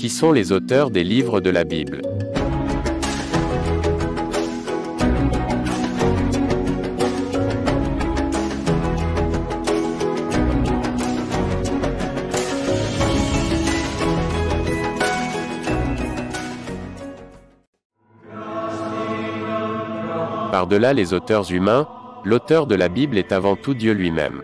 Qui sont les auteurs des livres de la Bible? Par-delà les auteurs humains, l'auteur de la Bible est avant tout Dieu lui-même.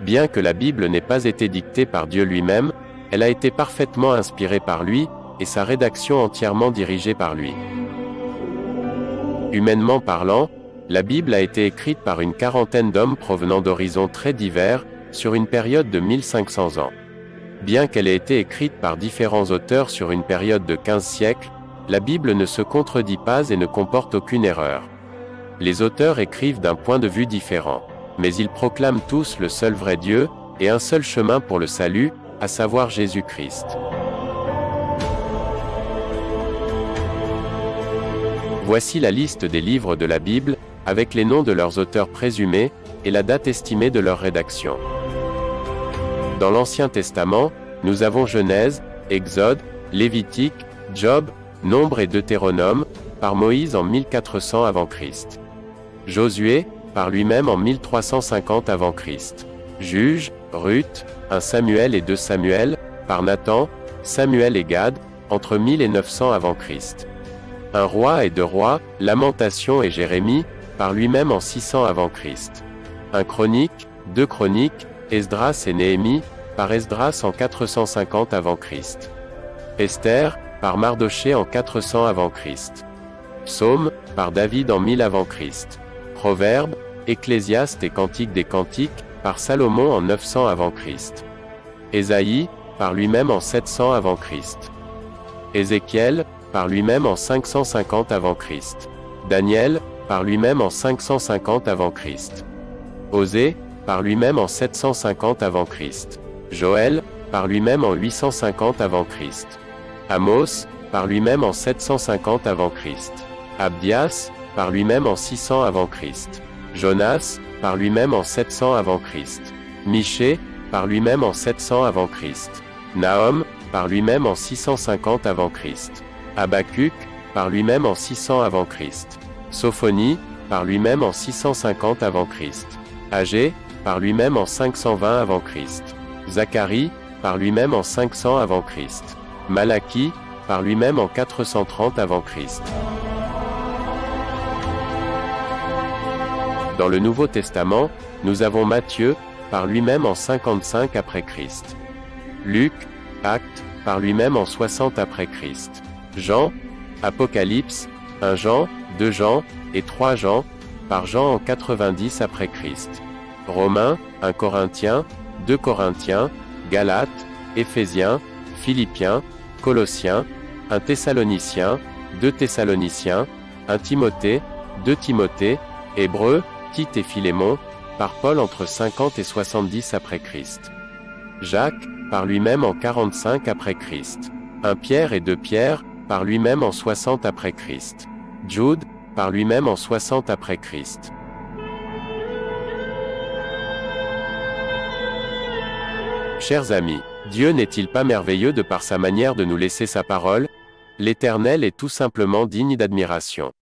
Bien que la Bible n'ait pas été dictée par Dieu lui-même, elle a été parfaitement inspirée par lui, et sa rédaction entièrement dirigée par lui. Humainement parlant, la Bible a été écrite par une quarantaine d'hommes provenant d'horizons très divers, sur une période de 1500 ans. Bien qu'elle ait été écrite par différents auteurs sur une période de 15 siècles, la Bible ne se contredit pas et ne comporte aucune erreur. Les auteurs écrivent d'un point de vue différent, mais ils proclament tous le seul vrai Dieu, et un seul chemin pour le salut, à savoir Jésus-Christ. Voici la liste des livres de la Bible, avec les noms de leurs auteurs présumés, et la date estimée de leur rédaction. Dans l'Ancien Testament, nous avons Genèse, Exode, Lévitique, Job, Nombre et Deutéronome, par Moïse en 1400 avant Christ. Josué, par lui-même en 1350 avant Christ. Juges, Ruth, 1 Samuel et 2 Samuel, par Nathan, Samuel et Gad, entre 1000 et 900 avant Christ. 1 Roi et 2 Rois, Lamentations et Jérémie, par lui-même en 600 avant Christ. 1 Chronique, 2 Chroniques, Esdras et Néhémie, par Esdras en 450 avant Christ. Esther, par Mardochée en 400 avant Christ. Psaume, par David en 1000 avant Christ. Proverbes, Ecclésiaste et Cantique des Cantiques, par Salomon en 900 avant Christ. Ésaïe, par lui-même en 700 avant Christ. Ézéchiel, par lui-même en 550 avant Christ. Daniel, par lui-même en 550 avant Christ. Osée, par lui-même en 750 avant Christ. Joël, par lui-même en 850 avant Christ. Amos, par lui-même en 750 avant Christ. Abdias, par lui-même en 600 avant Christ. Jonas, par lui-même en 700 avant Christ. Michée, par lui-même en 700 avant Christ. Nahum, par lui-même en 650 avant Christ. Habacuc, par lui-même en 600 avant Christ. Sophonie, par lui-même en 650 avant Christ. Agé, par lui-même en 520 avant Christ. Zacharie, par lui-même en 500 avant Christ. Malachie, par lui-même en 430 avant Christ. Dans le Nouveau Testament, nous avons Matthieu, par lui-même en 55 après Christ. Luc, Actes, par lui-même en 60 après Christ. Jean, Apocalypse, 1 Jean, 2 Jean, et 3 Jean, par Jean en 90 après Christ. Romains, 1 Corinthiens, 2 Corinthiens, Galates, Éphésiens, Philippiens, Colossiens, 1 Thessaloniciens, 2 Thessaloniciens, 1 Timothée, 2 Timothée, Hébreux, Tite et Philémon, par Paul entre 50 et 70 après Christ. Jacques, par lui-même en 45 après Christ. 1 Pierre et 2 Pierre, par lui-même en 60 après Christ. Jude, par lui-même en 60 après Christ. Chers amis, Dieu n'est-il pas merveilleux de par sa manière de nous laisser sa parole? L'Éternel est tout simplement digne d'admiration.